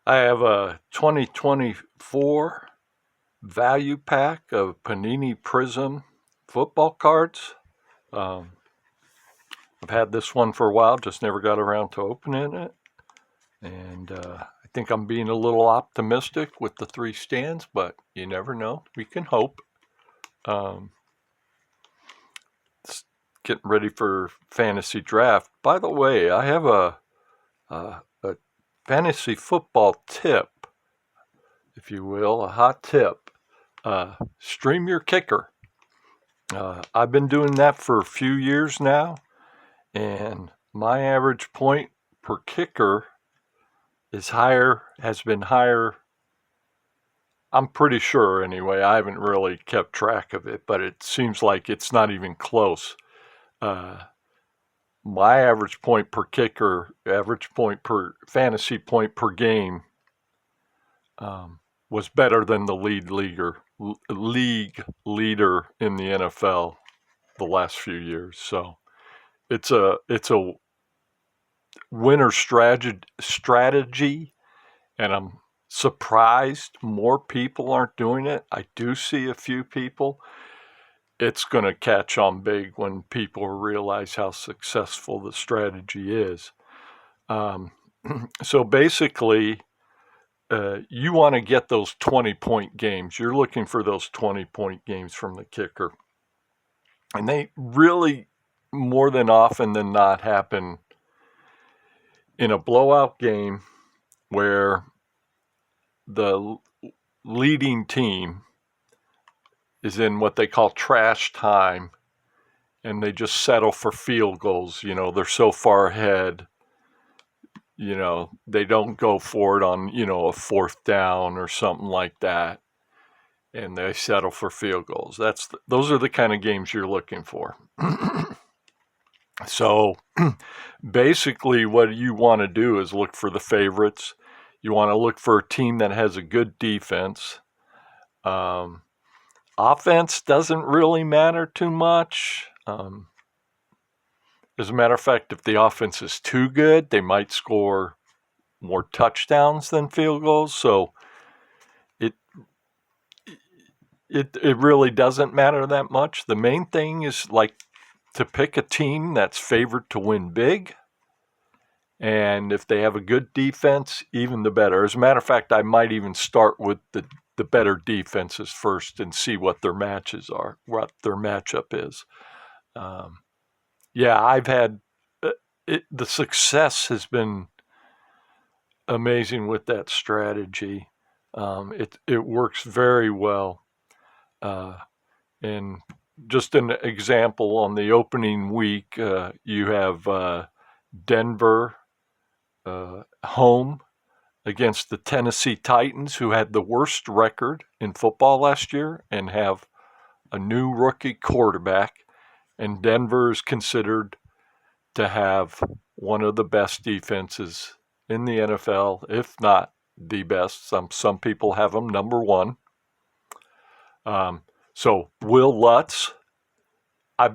I have a 2024 value pack of Panini Prizm football cards. Um, I've had this one for a while, just never got around to opening it. And I think I'm being a little optimistic with the three stands, but you never know. We can hope. Um, Getting ready for fantasy draft. By the way, I have a fantasy football tip, if you will, a hot tip. Stream your kicker. I've been doing that for a few years now, and my average point per kicker has been higher. I'm pretty sure anyway. I haven't really kept track of it, but it seems like it's not even close. Uh, my average point per kicker, average point per fantasy point per game, was better than the league leader in the NFL the last few years. So it's a winner strategy, and I'm surprised more people aren't doing it. I do see a few people. It's going to catch on big when people realize how successful the strategy is. So basically, you want to get those 20-point games. You're looking for those 20-point games from the kicker. And they really, more than often than not, happen in a blowout game where the leading team is in what they call trash time, and they just settle for field goals. They're so far ahead, they don't go for it on, a fourth down or something like that, and they settle for field goals. Those are the kind of games you're looking for. So basically what you want to do is look for the favorites. You want to look for a team that has a good defense. Offense doesn't really matter too much. As a matter of fact, if the offense is too good, they might score more touchdowns than field goals. So it really doesn't matter that much. The main thing is to pick a team that's favored to win big. And if they have a good defense, even the better. As a matter of fact, I might even start with the better defenses first and see what their matches are, what their matchup is. I've had the success has been amazing with that strategy. It works very well. And just an example, on the opening week, you have Denver home against the Tennessee Titans, who had the worst record in football last year and have a new rookie quarterback. And Denver is considered to have one of the best defenses in the NFL, if not the best. Some people have them number one. So Will Lutz, I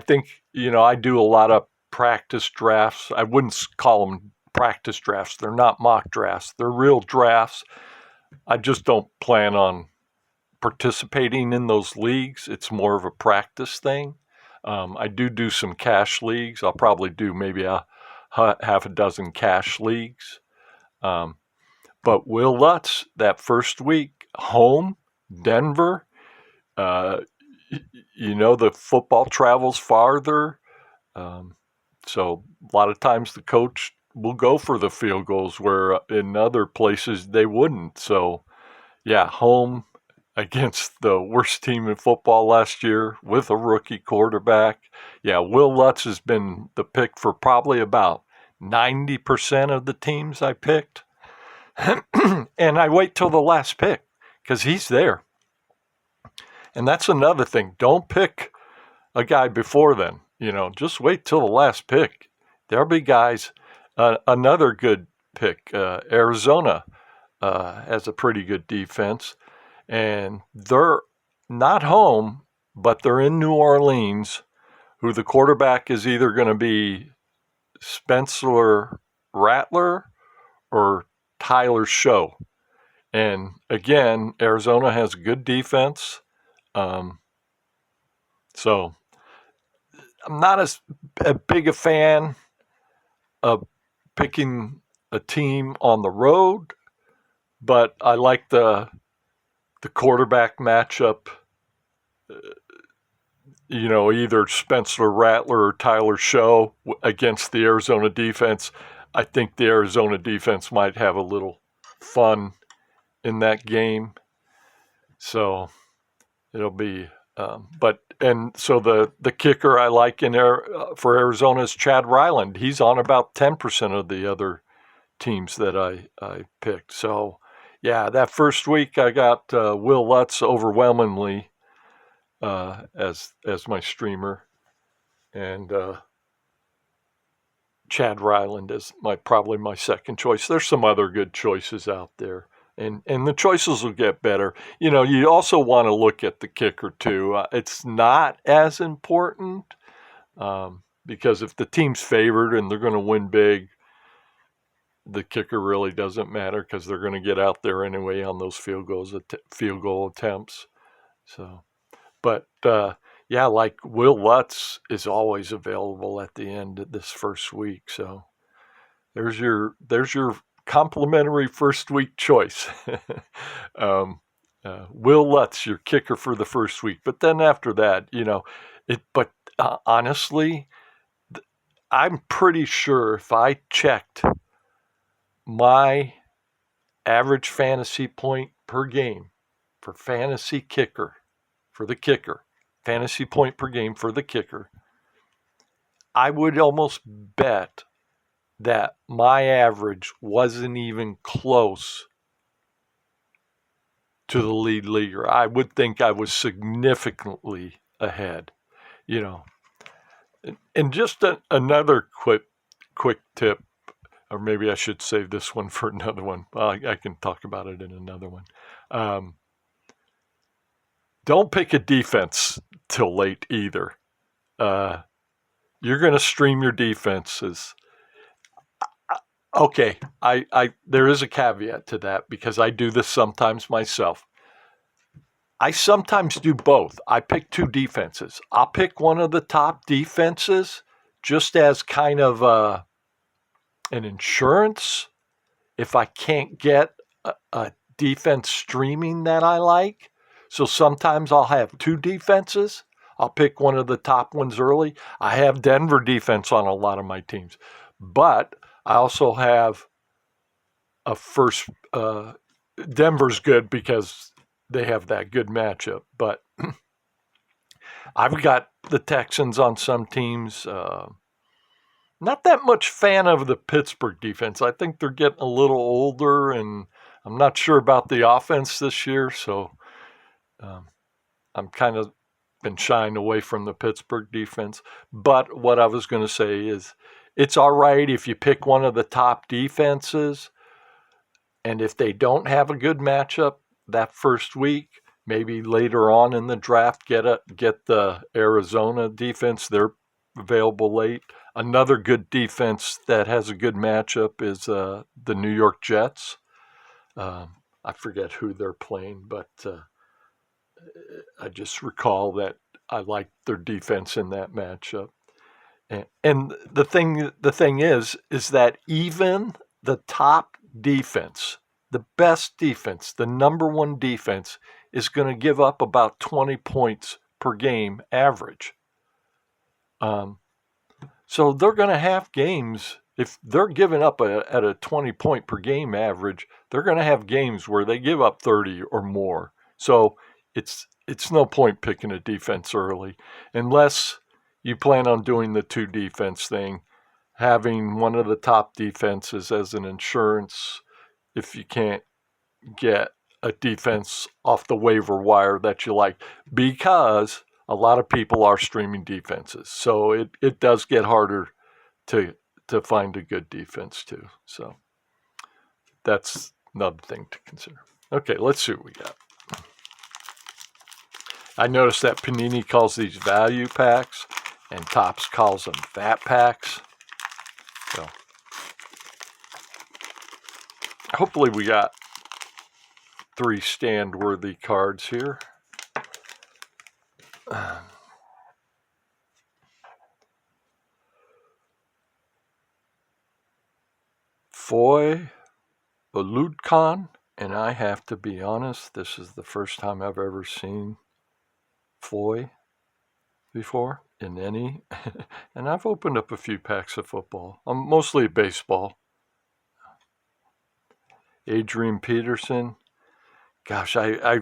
think, I do a lot of practice drafts. I wouldn't call them practice drafts. They're not mock drafts. They're real drafts. I just don't plan on participating in those leagues. It's more of a practice thing. I do some cash leagues. I'll probably do maybe a half a dozen cash leagues. But Will Lutz, that first week, home, Denver, the football travels farther. So a lot of times the coach will go for the field goals where in other places they wouldn't. So, home against the worst team in football last year with a rookie quarterback. Will Lutz has been the pick for probably about 90% of the teams I picked. And I wait till the last pick because he's there. And that's another thing. Don't pick a guy before then. Just wait till the last pick. There'll be guys. Another good pick, Arizona has a pretty good defense. And they're not home, but they're in New Orleans, who the quarterback is either going to be Spencer Rattler or Tyler Show. And again, Arizona has good defense. So I'm not as big a fan of picking a team on the road, but I like the quarterback matchup. Either Spencer Rattler or Tyler Show against the Arizona defense. I think the Arizona defense might have a little fun in that game. So it'll be, so the kicker I like in there for Arizona is Chad Ryland. He's on about 10% of the other teams that I picked. So yeah, that first week I got Will Lutz overwhelmingly as my streamer, and Chad Ryland is probably my second choice. There's some other good choices out there, and the choices will get better. You also want to look at the kicker too. It's not as important because if the team's favored and they're going to win big, the kicker really doesn't matter because they're going to get out there anyway on those field goal attempts. So, but yeah, like Will Lutz is always available at the end of this first week. So there's your complimentary first week choice. Will Lutz, your kicker for the first week. But then after that, honestly, I'm pretty sure if I checked my average fantasy point per game for fantasy kicker, for the kicker, fantasy point per game for the kicker, I would almost bet that my average wasn't even close to the lead leaguer. I would think I was significantly ahead, And just another quick tip, or maybe I should save this one for another one. I can talk about it in another one. Don't pick a defense till late either. You're going to stream your defenses. Okay, there is a caveat to that because I do this sometimes myself. I sometimes do both. I pick two defenses. I'll pick one of the top defenses just as kind of an insurance if I can't get a defense streaming that I like. So sometimes I'll have two defenses. I'll pick one of the top ones early. I have Denver defense on a lot of my teams, but I also have a first. Denver's good because they have that good matchup, but I've got the Texans on some teams. Not that much fan of the Pittsburgh defense. I think they're getting a little older, and I'm not sure about the offense this year, so I'm kind of been shying away from the Pittsburgh defense. But what I was going to say is it's all right if you pick one of the top defenses, and if they don't have a good matchup that first week, maybe later on in the draft get the Arizona defense. They're available late. Another good defense that has a good matchup is the New York Jets. I forget who they're playing, but I just recall that I like their defense in that matchup. And the thing is that even the top defense, the best defense, the number one defense, is going to give up about 20 points per game average. So they're going to have games, if they're giving up at a 20 point per game average, they're going to have games where they give up 30 or more. So it's no point picking a defense early unless you plan on doing the two defense thing, having one of the top defenses as an insurance if you can't get a defense off the waiver wire that you like, because a lot of people are streaming defenses. So it does get harder to find a good defense too. So that's another thing to consider. Okay, let's see what we got. I noticed that Panini calls these value packs and Topps calls them fat packs. So hopefully we got 3 stand-worthy cards here. Foy Oludkan, and I have to be honest, this is the first time I've ever seen Foy before in any, and I've opened up a few packs of football. I'm mostly baseball. Adrian Peterson, gosh, I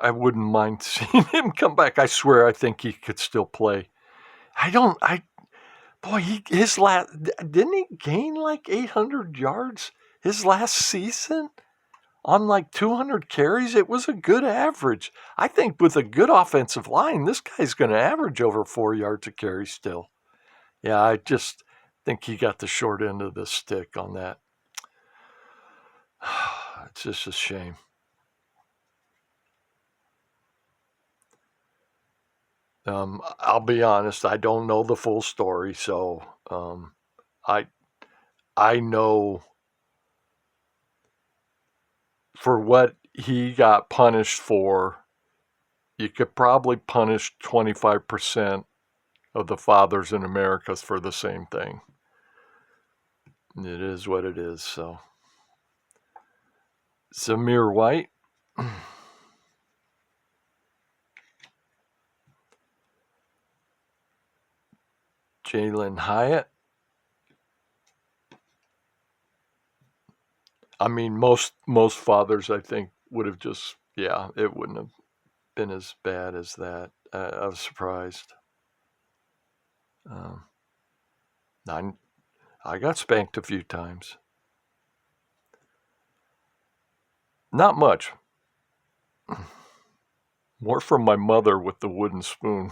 wouldn't mind seeing him come back. I swear, I think he could still play. His last, didn't he gain like 800 yards his last season on like 200 carries? It was a good average. I think with a good offensive line, this guy's going to average over 4 yards a carry still. Yeah, I just think he got the short end of the stick on that. It's just a shame. I'll be honest, I don't know the full story, so I know for what he got punished for, you could probably punish 25% of the fathers in America for the same thing. It is what it is. So, Zamir White. Jalen Hyatt. I mean, most fathers, I think, would have just, it wouldn't have been as bad as that. I was surprised. I got spanked a few times. Not much. More from my mother with the wooden spoon.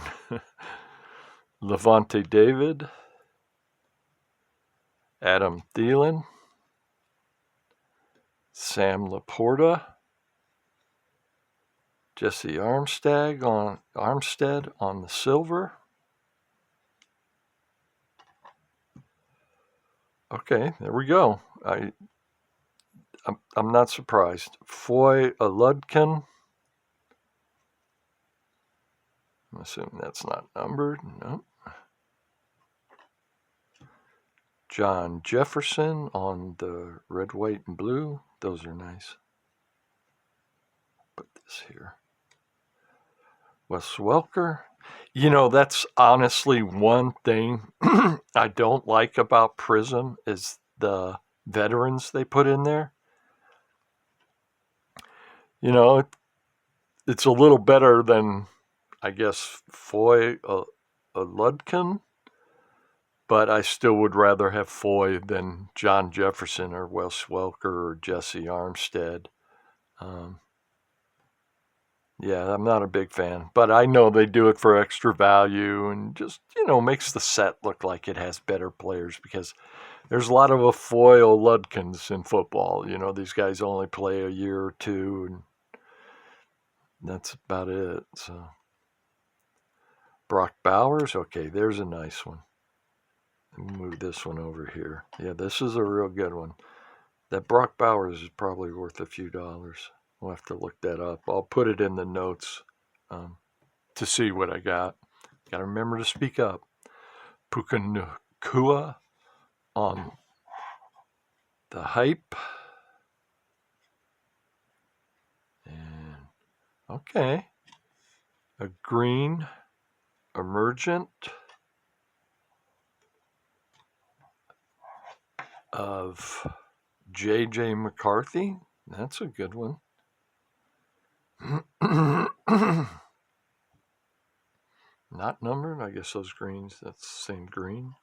Levante David. Adam Thielen. Sam Laporta. Jesse Armstead on the silver. Okay, there we go. I'm not surprised. Foy Oludkin. I'm assuming that's not numbered. No. John Jefferson on the red, white, and blue. Those are nice. Put this here. Wes Welker. You know, that's honestly one thing I don't like about Prizm is the veterans they put in there. You know, it's a little better than, I guess, Foy Oludkin, but I still would rather have Foy than John Jefferson or Wes Welker or Jesse Armstead. Yeah, I'm not a big fan, but I know they do it for extra value and just, makes the set look like it has better players because there's a lot of Foy Oludkins in football. These guys only play a year or two, and that's about it. So, Brock Bowers, okay, there's a nice one. Let me move this one over here. Yeah, this is a real good one. That Brock Bowers is probably worth a few dollars. We'll have to look that up. I'll put it in the notes to see what I got. Got to remember to speak up. Puka Nacua on the hype. And okay. A green emergent of J.J. McCarthy. That's a good one. Not numbered. I guess those greens, that's the same green.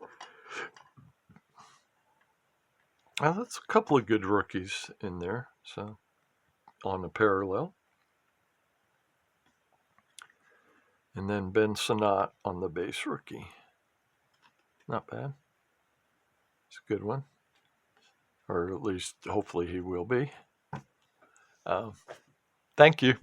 Well, that's a couple of good rookies in there. So, on the parallel. And then Ben Sinnott on the base rookie. Not bad. It's a good one. Or at least, hopefully, he will be. Thank you.